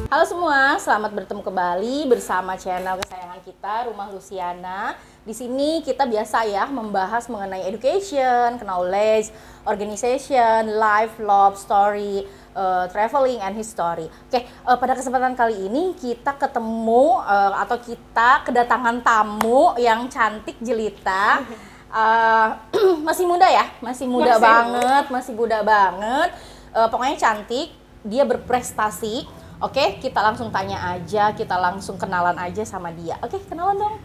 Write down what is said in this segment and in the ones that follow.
Halo semua, selamat bertemu kembali bersama channel kesayangan kita, Rumah Luciana. Di sini kita biasa ya membahas mengenai education, knowledge, organization, life, love, story, traveling, and history. Oke, pada kesempatan kali ini kita ketemu atau kita kedatangan tamu yang cantik jelita. Masih muda ya, masih muda banget. Pokoknya cantik, dia berprestasi. Oke, kita langsung tanya aja, kita langsung kenalan aja sama dia. Oke, kenalan dong.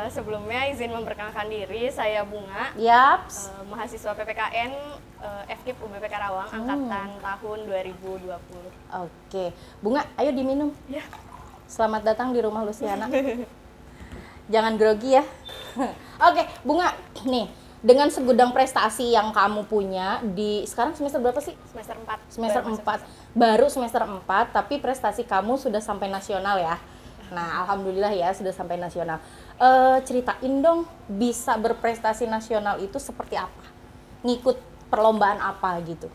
Sebelumnya izin memperkenalkan diri, saya Bunga. Yaps. Mahasiswa PPKN FKIP UBP Karawang, angkatan tahun 2020. Oke, Bunga, ayo diminum. Ya. Selamat datang di Rumah Luciana. Jangan grogi ya. Oke, Bunga, nih. Dengan segudang prestasi yang kamu punya di sekarang semester berapa sih? Semester 4. Semester 4. Baru semester 4, tapi prestasi kamu sudah sampai nasional ya. Nah, alhamdulillah ya sudah sampai nasional. Ceritain dong, bisa berprestasi nasional itu seperti apa? Ngikut perlombaan apa gitu?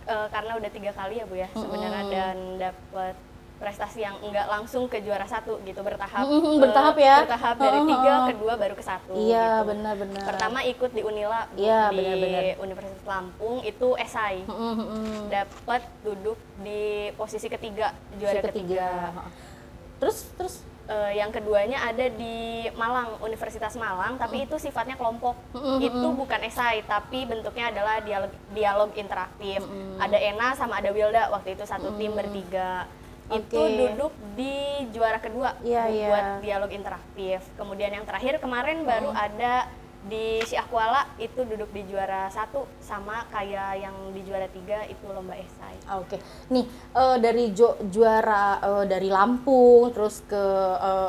Karena udah 3 kali ya Bu ya sebenarnya, dan dapat prestasi yang enggak langsung ke juara 1 gitu, bertahap. Bertahap ya? Bertahap dari 3, kedua baru ke 1. Iya, gitu. benar-benar. Pertama ikut di Unila, iya, di benar-benar. Universitas Lampung, itu esai. Dapat duduk di posisi ketiga, juara ketiga. Terus Yang keduanya ada di Malang, Universitas Malang, tapi itu sifatnya kelompok. Itu bukan esai, tapi bentuknya adalah dialog interaktif. Ada Ena sama ada Wilda, waktu itu satu tim bertiga. Itu duduk di juara kedua buat dialog interaktif. Kemudian yang terakhir kemarin baru ada di Syah Kuala, itu duduk di juara 1, sama kayak yang di juara 3 itu lomba esai. Oke, nih dari juara dari Lampung terus ke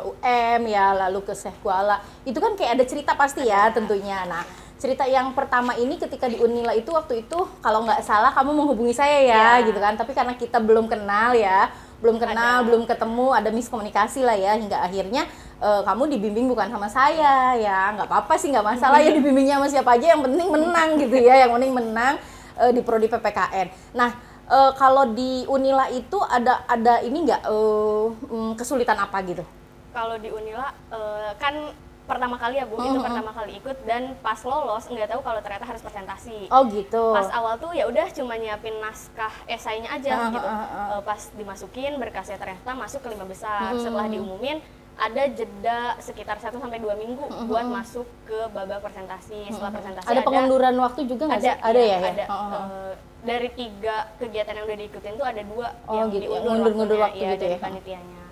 UM ya, lalu ke Syah Kuala, itu kan kayak ada cerita pasti ya tentunya. Nah, cerita yang pertama ini ketika di Unila itu waktu itu kalau nggak salah kamu menghubungi saya ya gitu kan, tapi karena kita belum kenal ya, belum ketemu, ada miskomunikasi lah ya, hingga akhirnya kamu dibimbing bukan sama saya ya, nggak apa-apa sih, nggak masalah ya dibimbingnya sama siapa aja, yang penting menang gitu ya, yang penting menang di prodi PPKN. Nah, kalau di Unila itu ada ini nggak kesulitan apa gitu? Kalau di Unila kan pertama kali ya Bu, itu pertama kali ikut, dan pas lolos nggak tahu kalau ternyata harus presentasi. Oh gitu. Pas awal tuh ya udah cuma nyiapin naskah esainya aja gitu. Pas dimasukin berkasnya ternyata masuk ke 5 besar. Setelah diumumin ada jeda sekitar 1-2 minggu buat masuk ke babak presentasi. Setelah presentasi ada pengunduran waktu juga nggak sih? Ada ya? Ada. Dari 3 kegiatan yang udah diikutin tuh ada 2 yang gitu, diundur waktu ya, gitu dari ya. panitianya.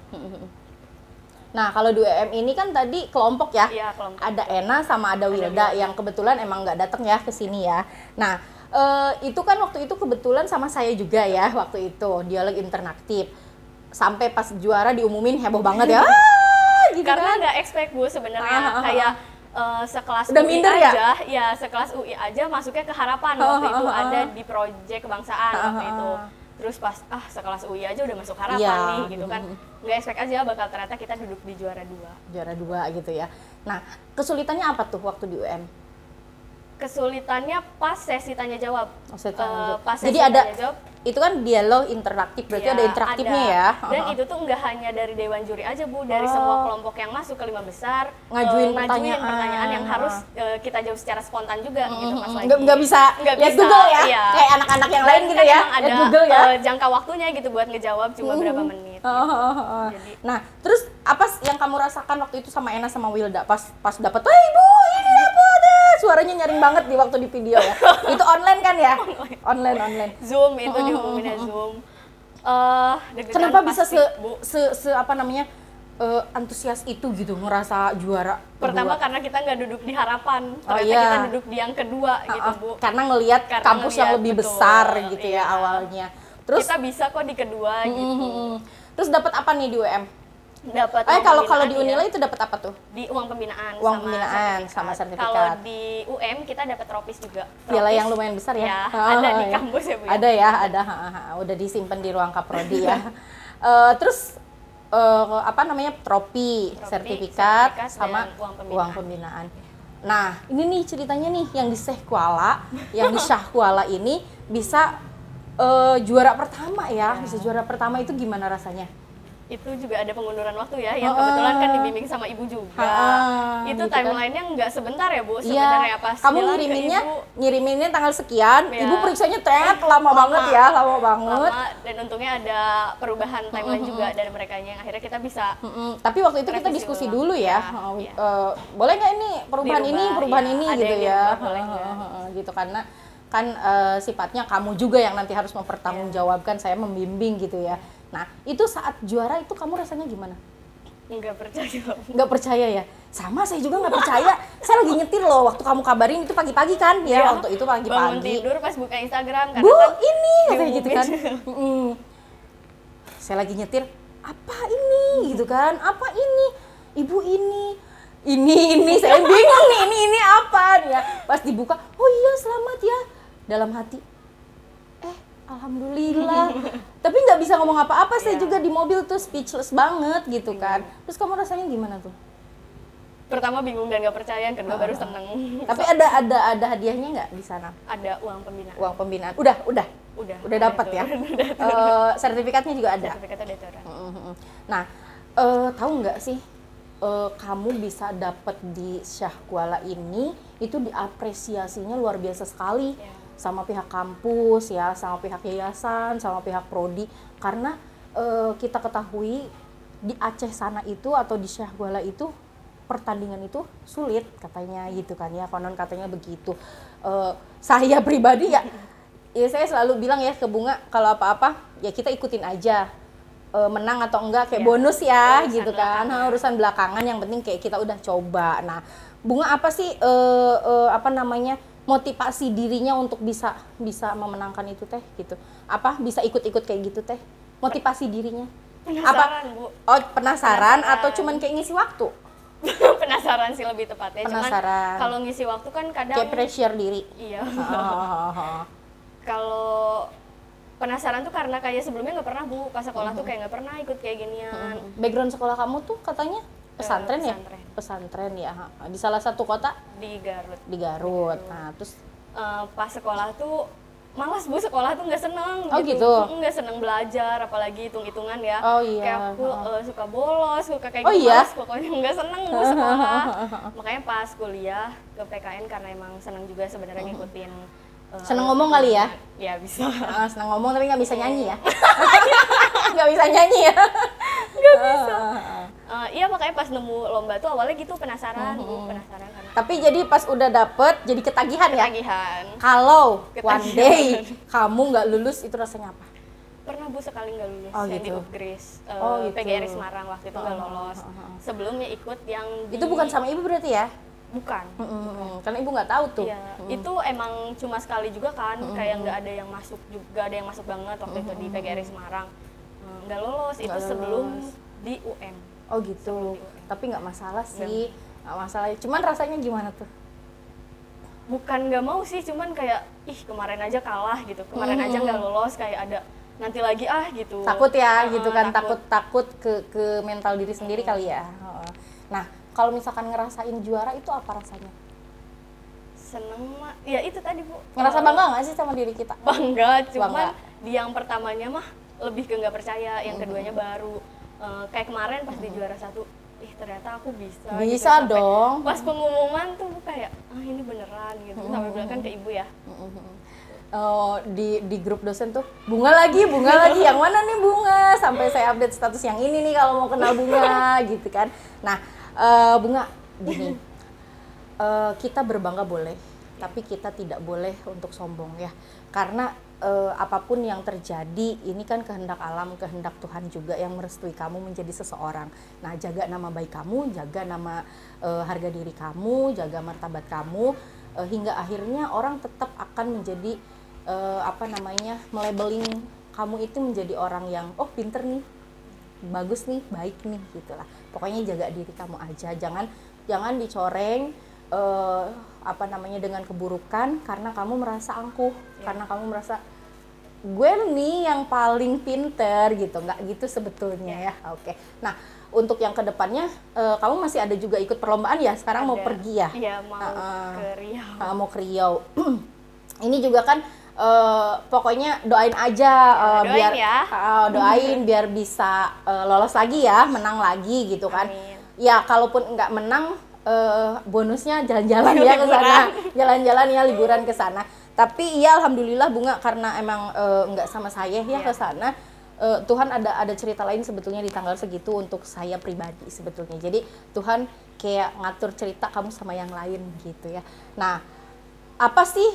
Nah, kalau di UM ini kan tadi kelompok ya, Iya, kelompok. ada Ena sama ada Wilda yang kebetulan emang nggak datang ya ke sini ya. Nah, itu kan waktu itu kebetulan sama saya juga ya, waktu itu dialog interaktif. Sampai pas juara diumumin heboh banget ya, gitu Karena kan. nggak expect Bu sebenarnya, kayak sekelas Udah UI minder aja, ya sekelas UI aja masuknya ke Harapan waktu itu, ada di proyek kebangsaan waktu itu. Terus pas sekelas UI aja udah masuk Harapan nih gitu kan, nggak expect aja bakal ternyata kita duduk di juara 2. Juara 2 gitu ya. Nah, kesulitannya apa tuh waktu di UM? Kesulitannya pas sesi tanya jawab. Pas sesi jadi ada tanya jawab, itu kan dialog interaktif, berarti ada interaktifnya ya. Dan itu tuh nggak hanya dari Dewan Juri aja Bu, dari semua kelompok yang masuk ke 5 besar ngajuin pertanyaan yang harus kita jawab secara spontan juga gitu pas lagi. Nggak bisa lihat Google ya, iya. kayak anak-anak yang lain gitu kan ya, ada lihat Google ya. jangka waktunya gitu buat ngejawab cuma berapa menit. Jadi, nah, terus apa yang kamu rasakan waktu itu sama Ena sama Wilda pas dapet, wah ibu ini apa deh, suaranya nyaring banget di waktu di video ya. Itu online kan ya? Online. Zoom itu diumuminnya Zoom. Kenapa bisa pasti, apa namanya antusias itu gitu ngerasa juara? Pertama karena kita nggak duduk di Harapan, ternyata kita duduk di yang kedua gitu Bu. Karena ngelihat kampus yang lebih besar gitu ya awalnya. Terus kita bisa kok di kedua gitu. Terus dapat apa nih di UM? Dapat kalau di Unila itu dapat apa tuh? Di uang pembinaan, sama sertifikat. Kalau di UM kita dapat tropis juga. Piala yang lumayan besar ya? Ya, ada di kampus ya Bu. Ada ya, ada. Udah disimpan di ruang kaprodi ya. Terus apa namanya, trofi, sertifikat sama uang pembinaan. Nah, ini nih ceritanya nih yang di Syah Kuala, yang di Syah Kuala ini bisa juara pertama ya, bisa juara pertama itu gimana rasanya? Itu juga ada pengunduran waktu ya, yang kebetulan kan dibimbing sama ibu juga. Itu gitu timelinenya nggak sebentar ya Bu, Iya, sebenarnya pas kamu bilang ke ibu, ngiriminnya tanggal sekian, Ya. ibu periksanya lama banget ya, lama banget. lama, dan untungnya ada perubahan timeline juga dari mereka yang akhirnya kita bisa Tapi waktu itu kita revisi diskusi ulang. dulu ya, Ya. boleh nggak ini perubahan Dirubah, ini ya, ada gitu yang ya, dirubah, boleh nggak? gitu karena kan sifatnya kamu juga yang nanti harus mempertanggungjawabkan, saya membimbing gitu ya. Nah itu saat juara itu kamu rasanya gimana? nggak percaya. Nggak percaya ya? Sama, saya juga nggak percaya. Saya lagi nyetir loh, waktu kamu kabarin itu pagi-pagi kan ya, Iya. waktu itu Bangun pagi-pagi. tidur pas buka Instagram karena Bu, kan ini katanya gitu kan. diumumin. Saya lagi nyetir, apa ini gitu kan? Apa ini? Ibu ini saya bingung nih, ini apa ya? Pas dibuka, oh iya selamat ya. Dalam hati, alhamdulillah. Tapi nggak bisa ngomong apa-apa, saya juga di mobil tuh speechless banget gitu kan. Terus kamu rasanya gimana tuh? Pertama bingung dan nggak percaya, yang kedua baru seneng. Tapi ada hadiahnya nggak di sana? Ada uang pembinaan. Uang pembinaan. Udah dapat ya. Sertifikatnya juga ada. Sertifikatnya ada turun. Nah, tahu nggak sih kamu bisa dapat di Syah Kuala ini itu diapresiasinya luar biasa sekali sama pihak kampus ya, sama pihak yayasan, sama pihak prodi, karena kita ketahui di Aceh sana itu atau di Syah Kuala itu pertandingan itu sulit katanya gitu kan ya, konon katanya begitu. Saya pribadi ya saya selalu bilang ya ke Bunga, kalau apa-apa ya kita ikutin aja, menang atau enggak kayak bonus ya gitu kan, urusan belakangan, yang penting kayak kita udah coba. Nah Bunga apa sih motivasi dirinya untuk bisa memenangkan itu teh gitu, apa bisa ikut-ikut kayak gitu teh, motivasi dirinya Penasaran, Bu. Oh penasaran atau cuman kayak ngisi waktu? Penasaran sih lebih tepatnya. Penasaran. Cuman kalau ngisi waktu kan kadang Kayak pressure diri. Iya. Kalau penasaran tuh karena kayak sebelumnya nggak pernah Bu, pas sekolah tuh kayak nggak pernah ikut kayak ginian. Background sekolah kamu tuh katanya pesantren ya? Pesantren. Pesantren ya. Di salah satu kota Di Garut. di Garut. Nah, terus Pas sekolah tuh malas Bu, sekolah tuh nggak seneng Oh, gitu? Nggak seneng belajar, apalagi hitung-hitungan ya. Oh, iya. Kayak aku suka bolos, suka kayak Oh, gitu, iya? malas, pokoknya nggak seneng Bu sekolah. Makanya pas kuliah ke PKN karena emang seneng juga sebenarnya ngikutin. seneng ngomong kali ya? Ya bisa. Seneng ngomong tapi nggak bisa nyanyi ya? Nggak bisa nyanyi ya? Nggak bisa. Iya makanya pas nemu lomba tuh awalnya gitu penasaran, Bu, penasaran karena Tapi jadi pas udah dapet jadi ketagihan ya? ketagihan. Kalau one Ketagihan. day kamu nggak lulus itu rasanya apa? Pernah Bu sekali nggak lulus, Oh, yang gitu. di UPGRIS, Oh, gitu. PGRI Semarang waktu itu nggak lolos. Sebelumnya ikut yang Itu bukan sama ibu berarti ya? Bukan. Karena ibu nggak tahu tuh. Iya, itu emang cuma sekali juga kan, kayak nggak ada yang masuk juga, ada yang masuk banget waktu itu di PGRI Semarang. Nggak lolos, itu Nggak sebelum lolos. di UN. Oh gitu. Tapi nggak masalah sih. Nggak masalah. Cuman rasanya gimana tuh? Bukan nggak mau sih, cuman kayak ih kemarin aja kalah gitu, kemarin aja nggak lolos, kayak ada nanti lagi gitu. Takut ya gitu kan, takut. takut ke mental diri sendiri kali ya. Nah, kalau misalkan ngerasain juara itu apa rasanya? Seneng mah, ya itu tadi Bu. Ngerasa bangga nggak sih sama diri kita? Bangga, cuman Bangga. di yang pertamanya mah lebih ke nggak percaya, yang keduanya baru. Kayak kemarin pas di juara satu, ih ternyata aku bisa. Bisa Sampai dong. Pas pengumuman tuh kayak, ini beneran gitu. Sampai bilang kan ke ibu ya. Oh, di grup dosen tuh bunga lagi yang mana nih Bunga, sampai saya update status yang ini nih kalau mau kenal Bunga gitu kan. Nah Bunga gini, kita berbangga boleh, tapi kita tidak boleh untuk sombong ya, karena apapun yang terjadi ini kan kehendak alam, kehendak Tuhan juga yang merestui kamu menjadi seseorang. Nah jaga nama baik kamu, jaga nama harga diri kamu, jaga martabat kamu, hingga akhirnya orang tetap akan menjadi melabeling kamu itu menjadi orang yang pinter nih, bagus nih, baik nih gitulah. Pokoknya jaga diri kamu aja, jangan dicoreng dengan keburukan karena kamu merasa angkuh, karena kamu merasa gue nih yang paling pinter gitu, nggak gitu sebetulnya ya. Oke. Nah untuk yang kedepannya kamu masih ada juga ikut perlombaan ya, sekarang mau pergi ya? Iya, mau ke Riau. Mau ke Riau. Ini juga kan pokoknya doain aja Doain biar ya. doain biar bisa lolos lagi ya, menang lagi gitu kan. Amin. Ya kalaupun nggak menang, bonusnya jalan-jalan ya ke sana, jalan-jalan ya liburan ke sana. Tapi ya alhamdulillah Bunga, karena emang nggak sama saya ya ke sana. Tuhan ada cerita lain sebetulnya di tanggal segitu untuk saya pribadi sebetulnya. Jadi Tuhan kayak ngatur cerita kamu sama yang lain gitu ya. Nah, apa sih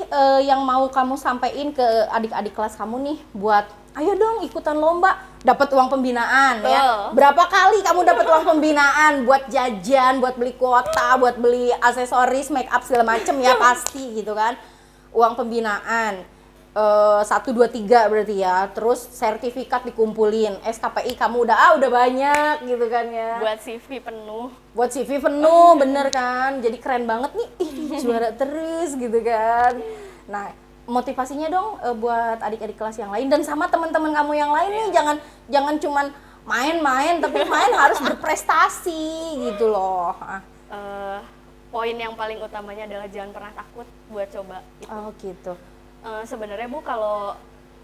yang mau kamu sampaikan ke adik-adik kelas kamu nih buat ayo dong ikutan lomba, dapat uang pembinaan ya. Berapa kali kamu dapat uang pembinaan buat jajan, buat beli kuota, buat beli aksesoris, make up segala macem ya pasti gitu kan. Uang pembinaan 1, 2, 3 berarti ya. Terus sertifikat dikumpulin, SKPI kamu udah banyak gitu kan ya. Buat CV penuh. Buat CV penuh, bener kan? Jadi keren banget nih, juara terus gitu kan. Nah, motivasinya dong buat adik-adik kelas yang lain dan sama teman-teman kamu yang lain nih, jangan cuman main-main, tapi main harus berprestasi gitu loh. Poin yang paling utamanya adalah jangan pernah takut buat coba. Oh gitu. Sebenarnya Bu, kalau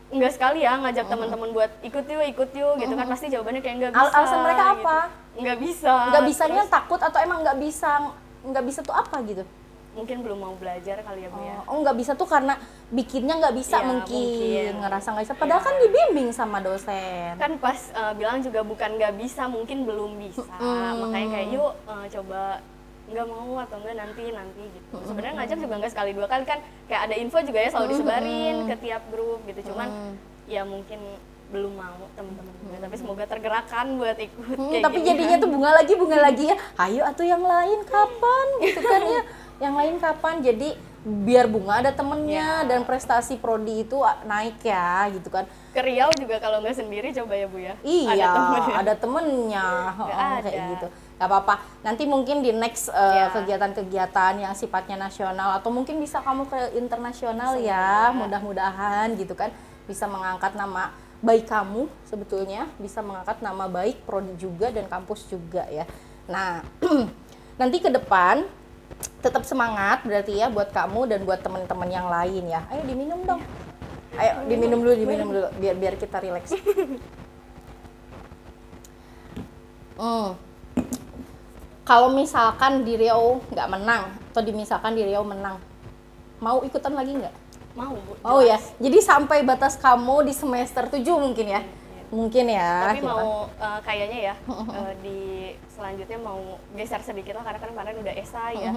nggak sekali ya ngajak teman-teman buat ikut yuk gitu kan, pasti jawabannya kayak nggak bisa. Alasan mereka apa? Gitu. Nggak bisa. Nggak bisanya takut atau emang nggak bisa tuh apa gitu? Mungkin belum mau belajar kali ya Bu ya. Oh nggak bisa tuh karena bikinnya nggak bisa, Ya, mungkin ngerasa nggak bisa. Padahal kan dibimbing sama dosen. Kan pas bilang juga bukan nggak bisa, mungkin belum bisa. Makanya kayak yuk coba, nggak mau atau enggak nanti gitu. Sebenarnya ngajak juga nggak sekali 2 kali kan, kayak ada info juga ya selalu disebarin ke tiap grup gitu. Cuman ya mungkin belum mau teman-teman juga, tapi semoga tergerakkan buat ikut. Tapi jadinya tuh bunga lagi ya. Ayo atau yang lain kapan gitu kan ya. Yang lain kapan, jadi biar Bunga ada temennya dan prestasi prodi itu naik ya gitu kan. Ke Riau juga kalau nggak sendiri coba ya Bu ya. Iya, ada temennya kayak gitu. Gak apa-apa, nanti mungkin di next kegiatan-kegiatan yang sifatnya nasional atau mungkin bisa kamu ke internasional ya, mudah-mudahan gitu kan, bisa mengangkat nama baik kamu sebetulnya, bisa mengangkat nama baik prodi juga dan kampus juga ya. Nah, nanti ke depan tetap semangat berarti ya buat kamu dan buat teman-teman yang lain ya. Ayo diminum dong. Ayo diminum dulu biar kita rileks. Kalau misalkan di Riau nggak menang atau misalkan di Riau menang, mau ikutan lagi nggak? Mau Bu. Oh ya. Jadi sampai batas kamu di semester 7 mungkin ya. Mungkin ya. Tapi mau kayaknya ya di selanjutnya mau geser sedikit lah, karena kan kemarin udah esai ya.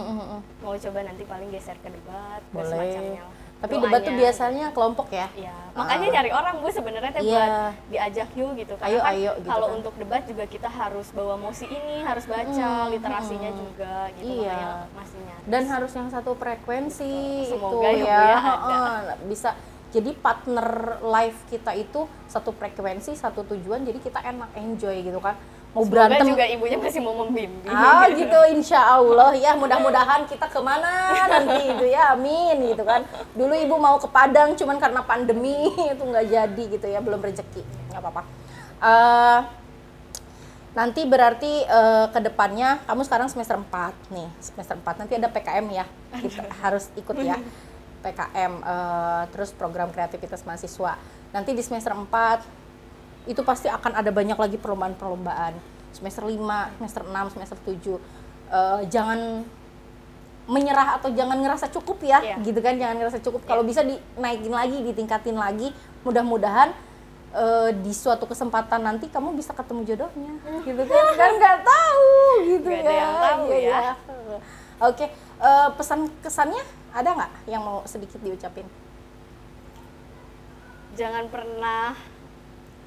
Mau coba nanti paling geser ke debat, ke semacamnya. Tapi debat tuh biasanya kelompok ya? Iya, makanya nyari orang Bu sebenarnya buat diajak yuk gitu. Karena ayo gitu kalau kan. untuk debat juga kita harus bawa mosi ini, harus baca literasinya juga gitu. Makanya masih nyari. Dan harus yang satu frekuensi. Semoga itu ya Bu ya ada. Bisa. Jadi partner live kita itu satu frekuensi, satu tujuan, jadi kita enak enjoy gitu kan. Mau Semoga berantem juga ibunya masih mau membimbing. gitu, insya Allah ya, mudah-mudahan kita kemana nanti itu ya, amin gitu kan. Dulu ibu mau ke Padang, cuman karena pandemi itu nggak jadi gitu ya, belum rezeki, nggak apa-apa. Nanti berarti ke depannya, kamu sekarang semester 4 nih, semester 4 nanti ada PKM ya, kita harus ikut ya. PKM, terus program kreativitas mahasiswa. Nanti di semester 4 itu pasti akan ada banyak lagi perlombaan-perlombaan. Semester 5, semester 6, semester 7. Jangan menyerah atau jangan ngerasa cukup ya, gitu kan, jangan ngerasa cukup. Kalau bisa dinaikin lagi, ditingkatin lagi. Mudah-mudahan di suatu kesempatan nanti kamu bisa ketemu jodohnya, gitu kan nggak tahu gitu. Gak ada yang tahu ya. Oke, pesan kesannya ada nggak yang mau sedikit diucapin? Jangan pernah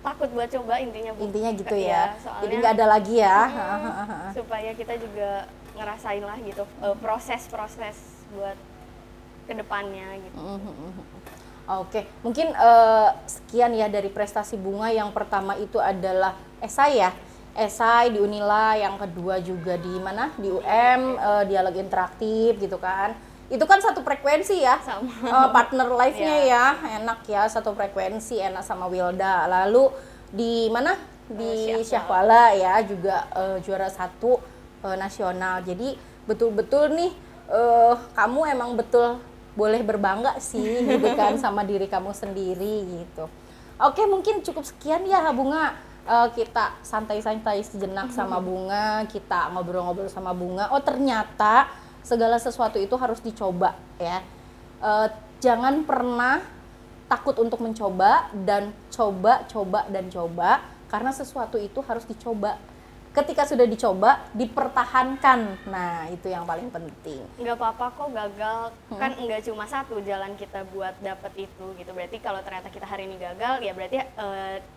takut buat coba, intinya Bu. Intinya gitu ya. Soalnya, jadi nggak ada lagi ya. Supaya kita juga ngerasain lah gitu proses-proses buat kedepannya gitu. Oke, mungkin sekian ya dari prestasi Bunga. Yang pertama itu adalah esai ya. Esai di Unila, yang kedua juga di mana? Di dialog interaktif gitu kan. Itu kan satu frekuensi ya. Partner live-nya ya, enak ya, satu frekuensi, enak sama Wilda. Lalu di mana? Di Syahwala ya, juga juara 1 nasional. Jadi betul-betul nih kamu emang betul boleh berbangga sih gitu kan sama diri kamu sendiri gitu. Oke, mungkin cukup sekian ya Bunga. Kita santai-santai sejenak sama Bunga, kita ngobrol-ngobrol sama Bunga. Oh, ternyata segala sesuatu itu harus dicoba ya. Jangan pernah takut untuk mencoba dan coba karena sesuatu itu harus dicoba. Ketika sudah dicoba, dipertahankan. Nah, itu yang paling penting. Nggak apa-apa kok gagal, kan nggak cuma satu jalan kita buat dapet itu gitu. Berarti kalau ternyata kita hari ini gagal, ya berarti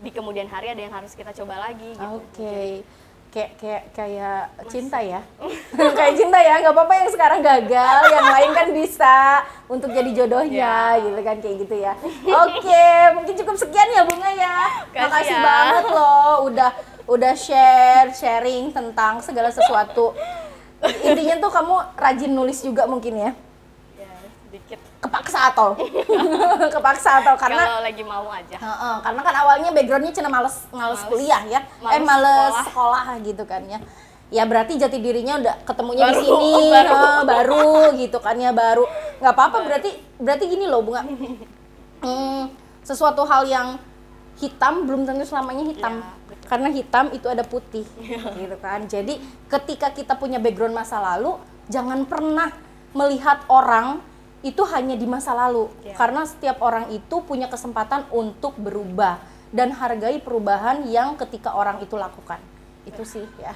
di kemudian hari ada yang harus kita coba lagi gitu. Oke. Kayak cinta ya. Kayak cinta ya, nggak apa-apa yang sekarang gagal, yang lain kan bisa untuk jadi jodohnya gitu kan, kayak gitu ya. Oke, mungkin cukup sekian ya Bunga ya. Makasih banget loh udah sharing tentang segala sesuatu. Intinya tuh kamu rajin nulis juga mungkin ya. Ya, sedikit. Kepaksa atau karena kalau lagi mau aja. Karena kan awalnya backgroundnya cina males kuliah ya. Males sekolah gitu kan ya. Ya berarti jati dirinya udah ketemunya di sini baru gitu kan ya, baru. Nggak apa-apa, berarti gini loh Bunga. Sesuatu hal yang hitam belum tentu selamanya hitam. Ya, karena hitam itu ada putih gitu kan. Jadi ketika kita punya background masa lalu, jangan pernah melihat orang itu hanya di masa lalu. Karena setiap orang itu punya kesempatan untuk berubah dan hargai perubahan yang ketika orang itu lakukan. Itu sih ya.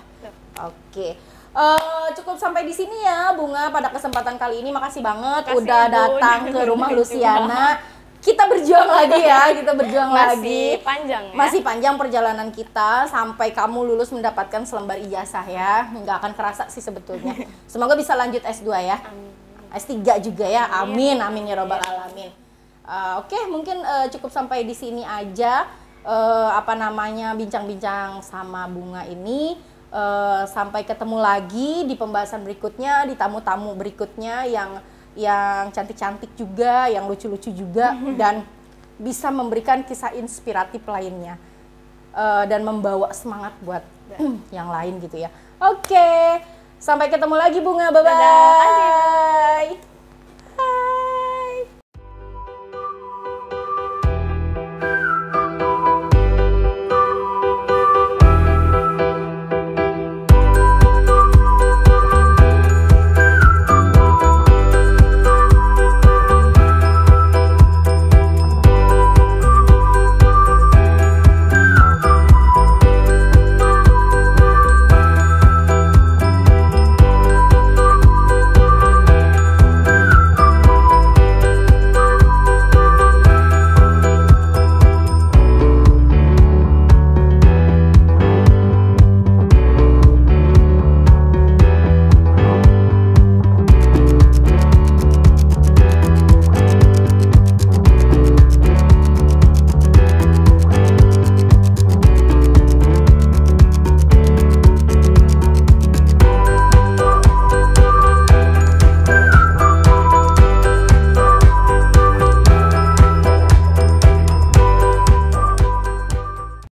Oke. Cukup sampai di sini ya Bunga pada kesempatan kali ini. Makasih banget udah datang ke rumah Luciana. Kita berjuang lagi ya, masih panjang ya? Masih panjang perjalanan kita sampai kamu lulus mendapatkan selembar ijazah ya. Nggak akan kerasa sih sebetulnya. Semoga bisa lanjut S2 ya. S3 juga ya. Amin ya robbal alamin. Oke, mungkin cukup sampai di sini aja bincang-bincang sama Bunga ini. Sampai ketemu lagi di pembahasan berikutnya, di tamu-tamu berikutnya yang cantik-cantik juga, yang lucu-lucu juga, dan bisa memberikan kisah inspiratif lainnya dan membawa semangat buat yang lain gitu ya. Oke, sampai ketemu lagi Bunga, bye-bye.